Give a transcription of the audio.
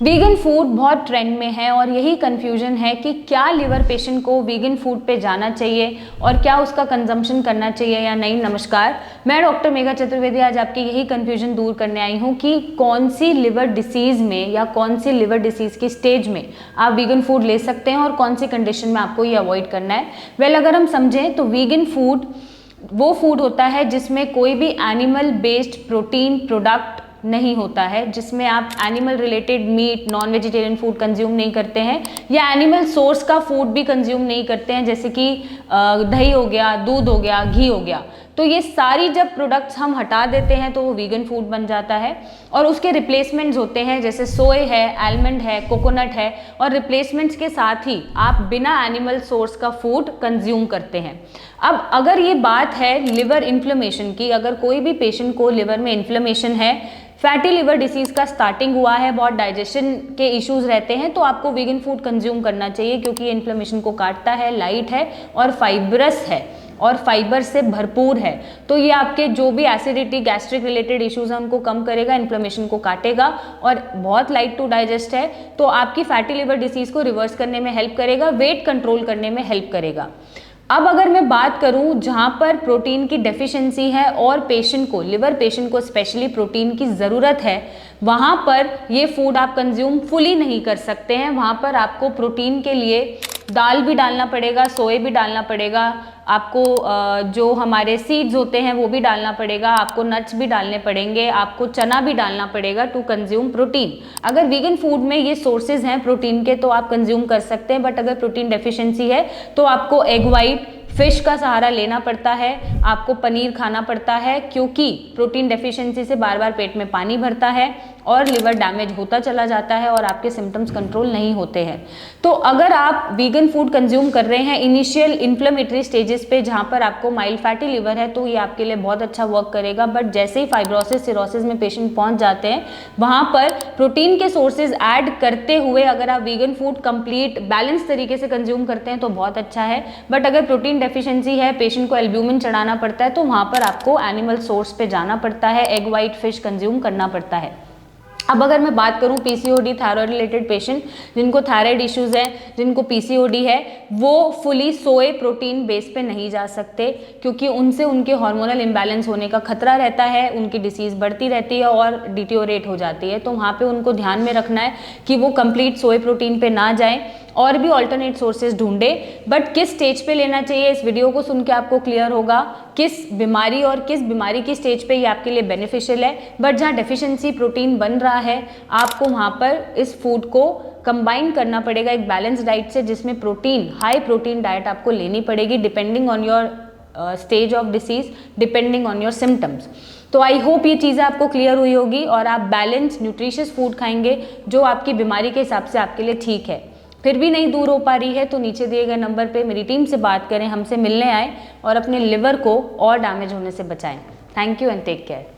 Vegan food बहुत trend में है और यही कन्फ्यूजन है कि क्या लिवर पेशेंट को वीगन फूड पे जाना चाहिए और क्या उसका कंजम्पशन करना चाहिए या नहीं। नमस्कार, मैं डॉक्टर मेघा चतुर्वेदी आज आपकी यही कन्फ्यूजन दूर करने आई हूँ कि कौन सी लिवर डिसीज़ में या कौन सी लिवर डिसीज़ की स्टेज में आप वीगन फूड ले सकते हैं और कौन सी कंडीशन में आपको ये अवॉइड करना है। अगर हम समझें तो वीगन फूड वो फूड होता है जिसमें कोई भी एनिमल बेस्ड प्रोटीन प्रोडक्ट नहीं होता है, जिसमें आप animal related meat non vegetarian food consume नहीं करते हैं या एनिमल सोर्स का फूड भी कंज्यूम नहीं करते हैं, जैसे कि दही हो गया, दूध हो गया, घी हो गया। तो ये सारी जब प्रोडक्ट्स हम हटा देते हैं तो वो वीगन फूड बन जाता है और उसके रिप्लेसमेंट्स होते हैं जैसे सोए है, आलमंड है, कोकोनट है और रिप्लेसमेंट्स के साथ ही आप बिना एनिमल सोर्स का फूड कंज्यूम करते हैं। अब अगर ये बात है लिवर इन्फ्लेमेशन की, अगर कोई भी पेशेंट को लिवर में इन्फ्लेमेशन है, फैटी लिवर डिसीज का स्टार्टिंग हुआ है, बहुत डाइजेशन के इश्यूज रहते हैं, तो आपको वीगन फूड कंज्यूम करना चाहिए क्योंकि ये इन्फ्लेमेशन को काटता है, लाइट है और फाइब्रस है और फाइबर से भरपूर है। तो ये आपके जो भी एसिडिटी गैस्ट्रिक रिलेटेड इश्यूज हैं उनको कम करेगा, इन्फ्लेमेशन को काटेगा और बहुत लाइट टू डाइजेस्ट है, तो आपकी फैटी लिवर डिसीज को रिवर्स करने में हेल्प करेगा, वेट कंट्रोल करने में हेल्प करेगा। अब अगर मैं बात करूं जहां पर प्रोटीन की डेफिशिएंसी है और पेशेंट को, लिवर पेशेंट को स्पेशली प्रोटीन की ज़रूरत है, वहां पर ये फूड आप कंज्यूम फुली नहीं कर सकते हैं। वहां पर आपको प्रोटीन के लिए दाल भी डालना पड़ेगा, सोए भी डालना पड़ेगा, आपको जो हमारे सीड्स होते हैं वो भी डालना पड़ेगा, आपको नट्स भी डालने पड़ेंगे, आपको चना भी डालना पड़ेगा टू कंज्यूम प्रोटीन। अगर वीगन फूड में ये सोर्सेज हैं प्रोटीन के तो आप कंज्यूम कर सकते हैं, बट अगर प्रोटीन डेफिशिएंसी है तो आपको एग वाइट, फिश का सहारा लेना पड़ता है, आपको पनीर खाना पड़ता है क्योंकि प्रोटीन डेफिशिएंसी से बार बार पेट में पानी भरता है और लिवर डैमेज होता चला जाता है और आपके सिम्टम्स कंट्रोल नहीं होते हैं। तो अगर आप वीगन फूड कंज्यूम कर रहे हैं इनिशियल इन्फ्लेमेटरी स्टेजेस पे जहाँ पर आपको माइल्ड फैटी लिवर है तो ये आपके लिए बहुत अच्छा वर्क करेगा, बट जैसे ही फाइब्रोसिस सिरोसिस में पेशेंट पहुँच जाते हैं वहाँ पर प्रोटीन के सोर्सेज ऐड करते हुए अगर आप वीगन फूड कंप्लीट बैलेंस तरीके से कंज्यूम करते हैं तो बहुत अच्छा है। बट अगर प्रोटीन डेफिशिएंसी है, पेशेंट को एल्ब्यूमिन चढ़ाना पड़ता है, तो वहाँ पर आपको एनिमल सोर्स पे जाना पड़ता है, एग वाइट, फिश कंज्यूम करना पड़ता है। अब अगर मैं बात करूं पीसीओडी थायराइड रिलेटेड पेशेंट जिनको थायराइड इश्यूज हैं, जिनको पीसीओडी है, वो फुली सोए प्रोटीन बेस पे नहीं जा सकते क्योंकि उनसे उनके हार्मोनल इम्बैलेंस होने का खतरा रहता है, उनकी डिसीज़ बढ़ती रहती है और डिटीरियोरेट हो जाती है। तो वहाँ पे उनको ध्यान में रखना है कि वो कंप्लीट सोए प्रोटीन पे ना जाएं और भी ऑल्टरनेट सोर्सेज ढूंढे। बट किस स्टेज पे लेना चाहिए, इस वीडियो को सुन के आपको क्लियर होगा किस बीमारी और किस बीमारी की स्टेज पे ये आपके लिए बेनिफिशियल है। बट जहाँ डेफिशिएंसी प्रोटीन बन रहा है आपको वहाँ पर इस फूड को कंबाइन करना पड़ेगा एक बैलेंस डाइट से, जिसमें प्रोटीन, हाई प्रोटीन डाइट आपको लेनी पड़ेगी depending on your stage of disease, depending on your symptoms. तो आई होप ये चीज़ें आपको क्लियर हुई होगी और आप बैलेंस न्यूट्रिशियस फूड खाएंगे जो आपकी बीमारी के हिसाब से आपके लिए ठीक है। फिर भी नहीं दूर हो पा रही है तो नीचे दिए गए नंबर पे मेरी टीम से बात करें, हमसे मिलने आएँ और अपने लिवर को और डैमेज होने से बचाएं। Thank you and take care.